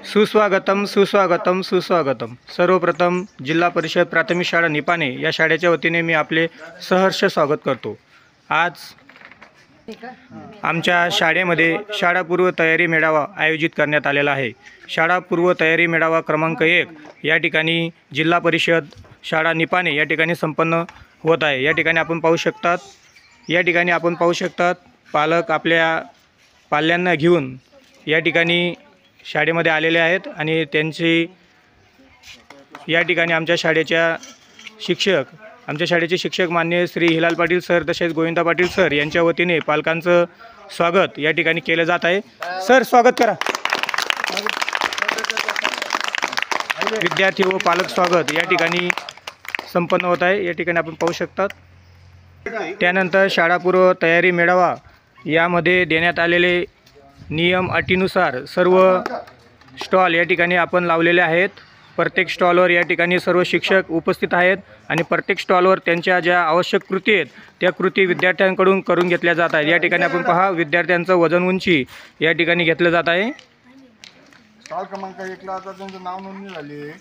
सुस्वागतम सुस्वागतम सुस्वागतम। सर्वप्रथम जिल्हा परिषद प्राथमिक शाळा निपाणे या शाळेच्या वतीने मी आपले सहर्ष स्वागत करतो। आज आमच्या शाळेमध्ये शाळापूर्व तयारी मेळावा आयोजित करण्यात आलेला आहे। शाळापूर्व तयारी मेळावा क्रमांक 1 या ठिकाणी जिल्हा परिषद शाळा निपाणे या ठिकाणी संपन्न होत आहे। या ठिकाणी आपण पाहू शकतात पालक आपल्या पाल्यांना घेऊन या ठिकाणी शाळेमध्ये आलेले आहेत आणि त्यांची या ठिकाणी आमच्या शाळेचे शिक्षक माननीय श्री हिलाल पाटील सर तसेच गोविंदा पाटील सर यांच्या वतीने पालकांचं स्वागत या ठिकाणी केलं जात आहे। सर स्वागत करा। विद्यार्थी व पालक स्वागत या ठिकाणी संपन्न होत आहे। या ठिकाणी आपण पाहू शकतात। त्यानंतर शाळापूर्व तयारी मेळावा यामध्ये देण्यात आलेले नियम अटीनुसार सर्व स्टॉल या ठिकाणी आपण लावलेले आहेत। प्रत्येक स्टॉलवर या ठिकाणी सर्व शिक्षक उपस्थित आहेत आणि प्रत्येक स्टॉलवर त्यांच्या ज्या आवश्यक कृती आहेत त्या कृती विद्यार्थ्यांकडून करून घेतल्या जात आहेत। या ठिकाणी आपण पहा विद्यार्थ्यांचं वजन उंची या ठिकाणी घेतलं जात आहे। स्टॉल क्रमांक 1 ला आता त्यांचं नाव नोंदणी झाली।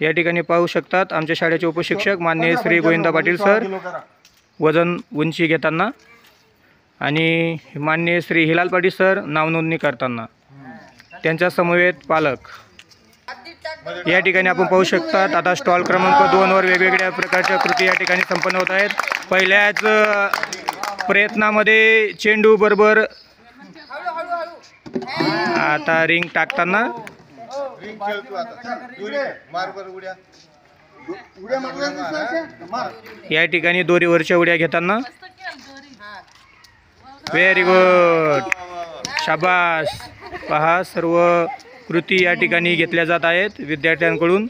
या ठिकाणी पाहू शकतात आमच्या शाळेचे उपशिक्षक माननीय श्री गोविंदा पाटील सर वजन उंची घेताना आणि माननीय श्री हिलाल पाटील सर नाव नोंदणी करताना त्यांच्या समवेत पालक या ठिकाणी आपण पाहू शकतात। आता स्टॉल क्रमांक 2 वर वेगवेगळ्या प्रकारच्या कृती या ठिकाणी संपन्न होत आहेत। पहिल्याच प्रयत्नामध्ये चेंडू बरोबर आता रिंग टाकताना या ठिकाणी दोरीवरच्या उड्या घेताना व्हेरी गुड शाबास। पहा सर्व कृती या ठिकाणी घेतल्या जात आहेत विद्यार्थ्यांकडून।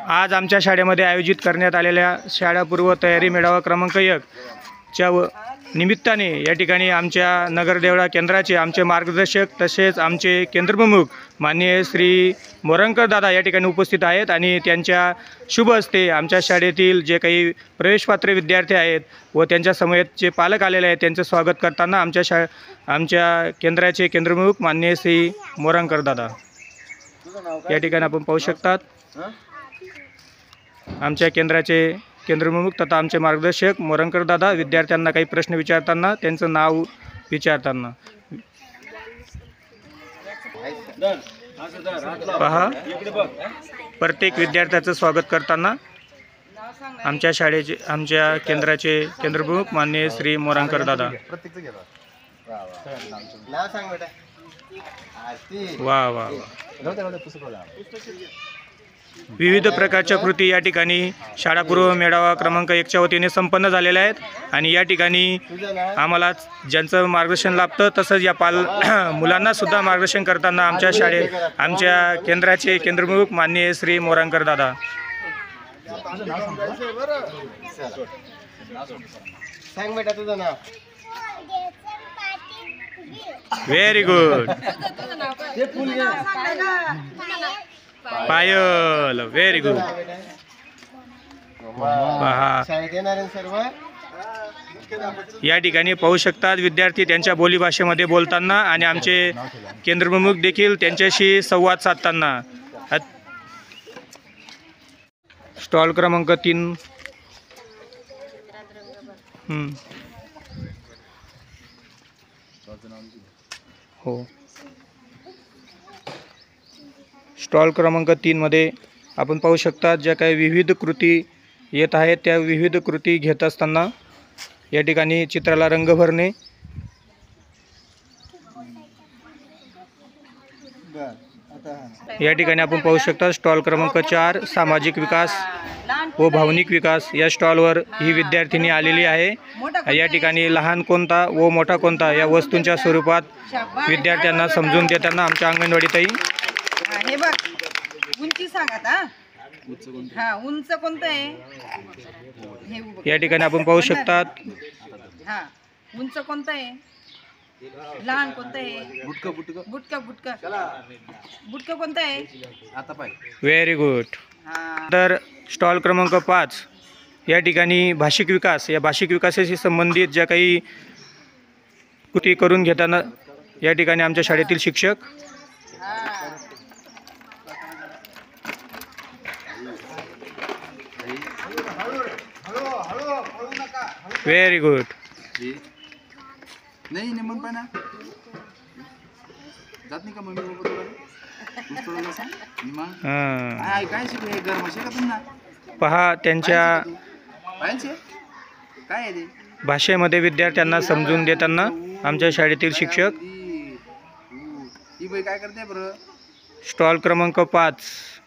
आज आमच्या शाळेमध्ये आयोजित करण्यात आलेल्या शाळापूर्व तयारी मेळावा क्रमांक 1 च्या निमित्ताने या ठिकाणी आमच्या नगरदेवळा केंद्राचे आमचे मार्गदर्शक तसेच आमचे केंद्रप्रमुख माननीय श्री मोरंकर दादा या ठिकाणी उपस्थित आहेत आणि त्यांच्या शुभ हस्ते आमच्या शाळेतील जे काही प्रवेशपात्र विद्यार्थी आहेत व त्यांच्या समवेत जे पालक आलेले आहेत त्यांचं स्वागत करताना आमच्या केंद्राचे केंद्रप्रमुख माननीय श्री मोरंकर दादा या ठिकाणी आपण पाहू शकतात। आमच्या केंद्राचे केंद्रप्रमुख तथा आमचे मार्गदर्शक मोरंकर दादा विद्यार्थ्यांना काही प्रश्न विचारताना त्यांचं नाव विचारताना पहा प्रत्येक विद्यार्थ्याचं स्वागत करताना आमच्या केंद्राचे केंद्रप्रमुख माननीय श्री मोरंकर दादा। वा वा विविध प्रकारच्या कृती या ठिकाणी शाळापूर्व मेळावा क्रमांक 1 च्या वतीने संपन्न झालेल्या आहेत आणि या ठिकाणी आम्हाला ज्यांचं मार्गदर्शन लाभतं तसंच या मुलांना सुद्धा मार्गदर्शन करताना आमच्या केंद्राचे केंद्रप्रमुख माननीय श्री मोरंकर दादा। व्हेरी गुड पायल व्हेरी गुड। या ठिकाणी पाहू शकतात विद्यार्थी त्यांच्या बोलीभाषेमध्ये बोलताना आणि आमचे केंद्रप्रमुख देखील त्यांच्याशी संवाद साधताना। स्टॉल क्रमांक 3 हो स्टॉल क्रमांक 3 मध्ये आपण पाहू शकता ज्या काही विविध कृती येत आहेत त्या विविध कृती घेत असताना या ठिकाणी चित्राला रंग भरणे या ठिकाणी आपण पाहू शकता। स्टॉल क्रमांक 4 सामाजिक विकास व भावनिक विकास या स्टॉलवर ही विद्यार्थिनी आलेली आहे। या ठिकाणी लहान कोणता व मोठा कोणता या वस्तूंच्या स्वरूपात विद्यार्थ्यांना समजून देताना आमच्या अंगणवाडीतही हे बघ उंची सांगा हा उंच कोणतं आहे या ठिकाणी आपण पाहू शकतात। हा उंच कोणतं आहे लहान कोणतं आहे बुटकं कोणतं आहे आता पाय व्हेरी गुड। तर स्टॉल क्रमांक 5 या ठिकाणी भाषिक विकास या भाषिक विकासाशी संबंधित ज्या काही कृती करून घेताना या ठिकाणी आमच्या शाळेतील शिक्षक व्हेरी गुड. नाही नेमून पाय ना जात नाही का मम्मी पप्पा तुला सांग मग हां काय शिकले गरम असे का पुन्हा पहा त्यांच्या पाहिजे काय आहे ते भाषेमध्ये विद्यार्थ्यांना समजून देताना आमच्या शाळेतील शिक्षक. ही बाई काय करते बरं स्टॉल क्रमांक 5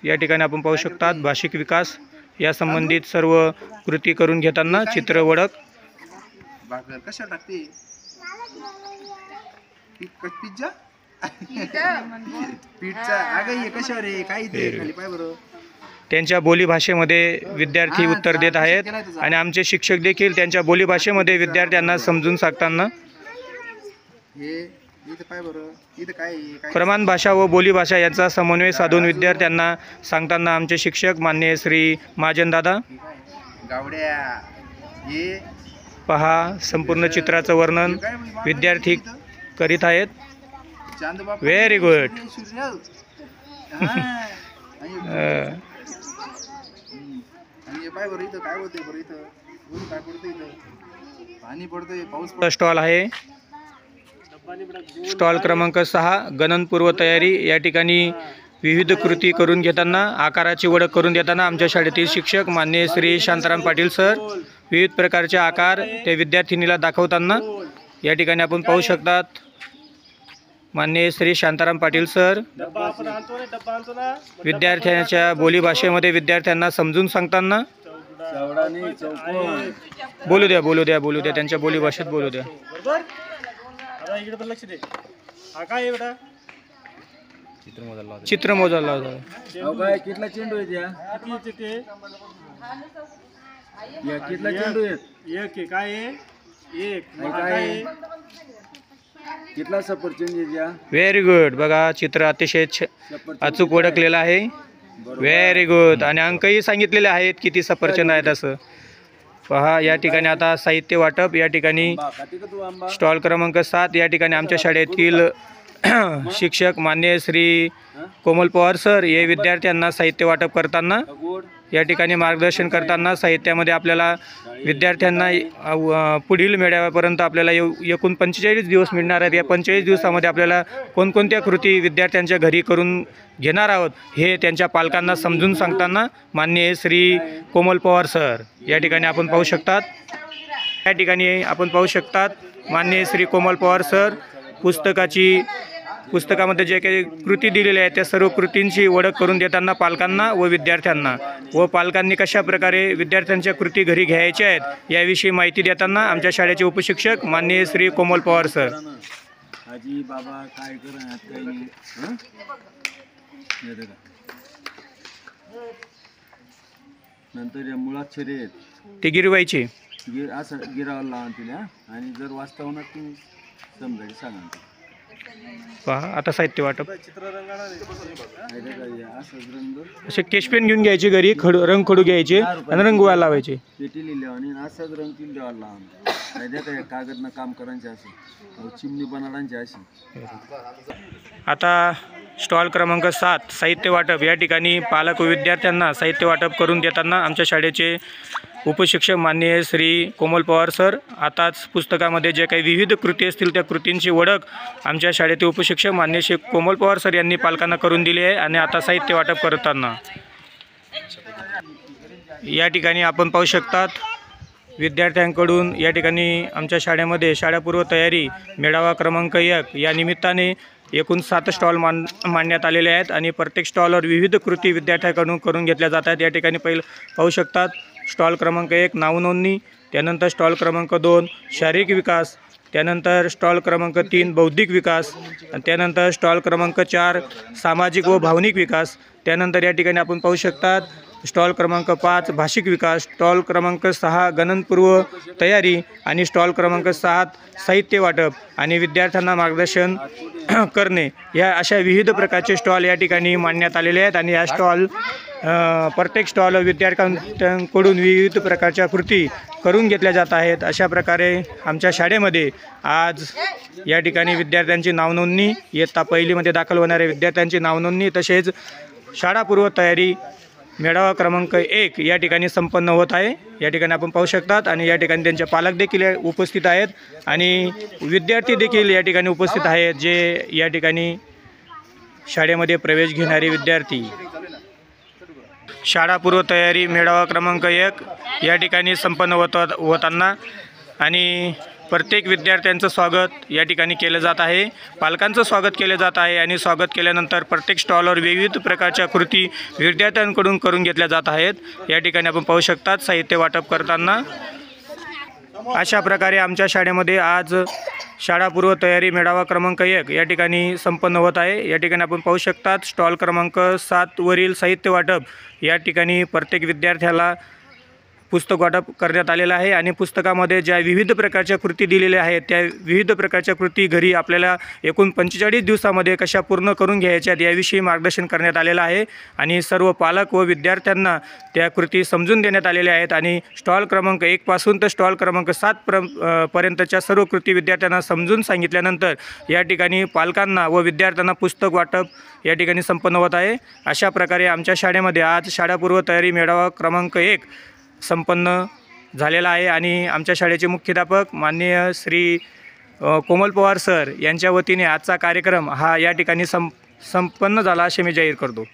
या ठिकाणी आपण पाहू शकतात भाषिक विकास या संबंधित सर्व कृती करून घेताना चित्र ओळख. भाकर कशा टाकते पिझ्झा पिझ्झा अगं हे कशावर आहे काय ते खाली पाय बरं. त्यांच्या बोलीभाषेमध्ये विद्यार्थी उत्तर देत आहेत आणि आमचे शिक्षक देखील त्यांच्या बोलीभाषेमध्ये विद्यार्थ्यांना समजून सांगताना. हे इथं पाय बरं इथं काय काय प्रमाण भाषा व बोलीभाषा यांचा समन्वय साधून विद्यार्थ्यांना सांगताना आमचे शिक्षक माननीय श्री महाजन दादा. गावड्या हे पहा संपूर्ण चित्राचं वर्णन विद्यार्थी करीत आहेत. चांदबाबा व्हेरी गुड. आणि हे पाय बरं इथं काय होतंय बरं इथं ऊन काय पडतं इथं पाणी पडतंय पाऊस स्टॉल आहे स्टॉल क्रमांक 6 गणनपूर्व तयारी. या ठिकाणी विविध कृती करून घेताना आकाराची ओळख करून देताना आमच्या शाळेतील शिक्षक माननीय श्री शांताराम पाटील सर विविध प्रकारचे आकार ते विद्यार्थिनीला दाखवताना या ठिकाणी आपण पाहू शकतात. माननीय श्री शांताराम पाटील सर विद्यार्थ्यांच्या बोलीभाषेमध्ये विद्यार्थ्यांना समजून सांगताना. बोलू द्या त्यांच्या बोलीभाषेत बोलू द्या. चित्र मोजायला होता. कितला चेंडू आहे कितला चेंडू आहे काय एक कितला सफरचंद आहे व्हेरी गुड. बघा चित्र अतिशय अचूक ओळखलेलं आहे. Very good. आणि अंकही सांगितलेले आहेत किती सफरचंद आहेत असं. पहा या ठिकाणी आता साहित्य वाटप या ठिकाणी स्टॉल क्रमांक 7 या ठिकाणी आमच्या शाळेतील शिक्षक माननीय श्री कोमल पवार सर हे विद्यार्थ्यांना साहित्य वाटप करताना या ठिकाणी मार्गदर्शन करताना साहित्यामध्ये आपल्याला विद्यार्थ्यांना पुढील मेळाव्यापर्यंत आपल्याला एकूण 45 दिवस मिळणार आहेत. या 45 दिवसामध्ये आपल्याला कोणकोणत्या कृती विद्यार्थ्यांच्या घरी करून घेणार आहोत हे त्यांच्या पालकांना समजून सांगताना माननीय श्री कोमल पवार सर या ठिकाणी आपण पाहू शकतात. या ठिकाणी आपण पाहू शकतात माननीय श्री कोमल पवार सर पुस्तकामध्ये जे काही कृती दिलेल्या आहेत त्या सर्व कृतींची ओळख करून देताना पालकांना व विद्यार्थ्यांना व पालकांनी कशा प्रकारे विद्यार्थ्यांच्या कृती घरी घ्यायच्या आहेत याविषयी माहिती देताना आमच्या शाळेचे उपशिक्षक माननीय श्री कोमल पवार सर. आजी बाबा काय करत काही नाही नंतर या मुळात शर्यत ते गिरवायची असं गिरावं लावून तिला आणि जर वाचता होणार तुम्ही समजायची सांगा. पहा आता साहित्य वाटप असं रंग असे केशपेन घेऊन घ्यायची घरी रंग खडू घ्यायचे आणि रंगवायला लावायचे. पेटी लिहिल्या आणि असाच रंग तिला द्यावा लावून काय कागदनं काम करायचे असे चिमणी बनवण्याचे असे. आता स्टॉल क्रमांक 7 साहित्य वाटप या ठिकाणी पालक व विद्यार्थ्यांना साहित्य वाटप करून देताना आमच्या शाळेचे उपशिक्षक माननीय श्री कोमल पवार सर आताच पुस्तकामध्ये जे काही विविध कृती असतील त्या कृतींची ओळख आमच्या शाळेचे उपशिक्षक माननीय श्री कोमल पवार सर यांनी पालकांना करून दिली आहे. आणि आता साहित्य वाटप करताना या ठिकाणी आपण पाहू शकतात विद्यार्थ्यांकडून या ठिकाणी आमच्या शाळेमध्ये शाळापूर्व तयारी मेळावा क्रमांक 1 या निमित्ताने एकूण 7 स्टॉल मांडण्यात आलेले आहेत आणि प्रत्येक स्टॉलवर विविध कृती विद्यार्थ्यांकडून करून घेतल्या जात आहेत. या ठिकाणी पहिलं पाहू शकतात स्टॉल क्रमांक 1 नावनोंदणी, त्यानंतर स्टॉल क्रमांक 2 शारीरिक विकास, त्यानंतर स्टॉल क्रमांक 3 बौद्धिक विकास, आणि त्यानंतर स्टॉल क्रमांक 4 सामाजिक व भावनिक विकास. त्यानंतर या ठिकाणी आपण पाहू शकतात स्टॉल क्रमांक 5 भाषिक विकास, स्टॉल क्रमांक 6 गणनपूर्व तयारी आणि स्टॉल क्रमांक 7 साहित्य वाटप आणि विद्यार्थ्यांना मार्गदर्शन करणे, या अशा विविध प्रकारचे स्टॉल या ठिकाणी मांडण्यात आलेले आहेत. आणि या स्टॉल प्रत्येक स्टॉल विद्यार्थ्यांकडून विविध प्रकारच्या कृती करून घेतल्या जात आहेत. अशा प्रकारे आमच्या शाळेमध्ये आज या ठिकाणी विद्यार्थ्यांची नावनोंदणी, इयत्ता पहिलीमध्ये दाखल होणाऱ्या विद्यार्थ्यांची नावनोंदणी तसेच शाळापूर्व तयारी मेळावा क्रमांक 1 या ठिकाणी संपन्न होत आहे. या ठिकाणी आपण पाहू शकतात आणि या ठिकाणी त्यांचे पालक देखील उपस्थित आहेत आणि विद्यार्थी देखील या ठिकाणी उपस्थित आहेत, जे या ठिकाणी शाळेमध्ये प्रवेश घेणारे विद्यार्थी. शाळापूर्व तयारी मेळावा क्रमांक 1 या ठिकाणी संपन्न होताना आणि प्रत्येक विद्यार्थ्यांचं स्वागत या ठिकाणी केलं जात आहे. पालकांचं स्वागत केलं जात आहे आणि स्वागत केल्यानंतर प्रत्येक स्टॉलवर विविध प्रकारच्या कृती विद्यार्थ्यांकडून करून घेतल्या जात आहेत. या ठिकाणी आपण पाहू शकतात साहित्य वाटप करताना. अशा प्रकारे आमच्या शाळेमध्ये आज शाळापूर्व तयारी मेळावा क्रमांक 1 या ठिकाणी संपन्न होत आहे. या ठिकाणी आपण पाहू शकतात स्टॉल क्रमांक 7 वरील साहित्य वाटप या ठिकाणी प्रत्येक विद्यार्थ्याला पुस्तक वाटप करण्यात आलेलं आहे आणि पुस्तकामध्ये ज्या विविध प्रकारच्या कृती दिलेल्या आहेत त्या विविध प्रकारच्या कृती घरी आपल्याला एकूण 45 दिवसामध्ये कशा पूर्ण करून घ्यायच्यात याविषयी मार्गदर्शन करण्यात आलेलं आहे आणि सर्व पालक व विद्यार्थ्यांना त्या कृती समजून देण्यात आलेल्या आहेत. आणि स्टॉल क्रमांक 1 पासून तर स्टॉल क्रमांक 7 पर्यंतच्या सर्व कृती विद्यार्थ्यांना समजून सांगितल्यानंतर या ठिकाणी पालकांना व विद्यार्थ्यांना पुस्तक वाटप या ठिकाणी संपन्न होत आहे. अशा प्रकारे आमच्या शाळेमध्ये आज शाळापूर्व तयारी मेळावा क्रमांक 1 संपन्न झालेला आहे आणि आमच्या शाळेचे मुख्याध्यापक माननीय श्री कोमल पवार सर यांच्या वतीने आजचा कार्यक्रम हा या ठिकाणी संपन्न झाला असे मी जाहीर करतो.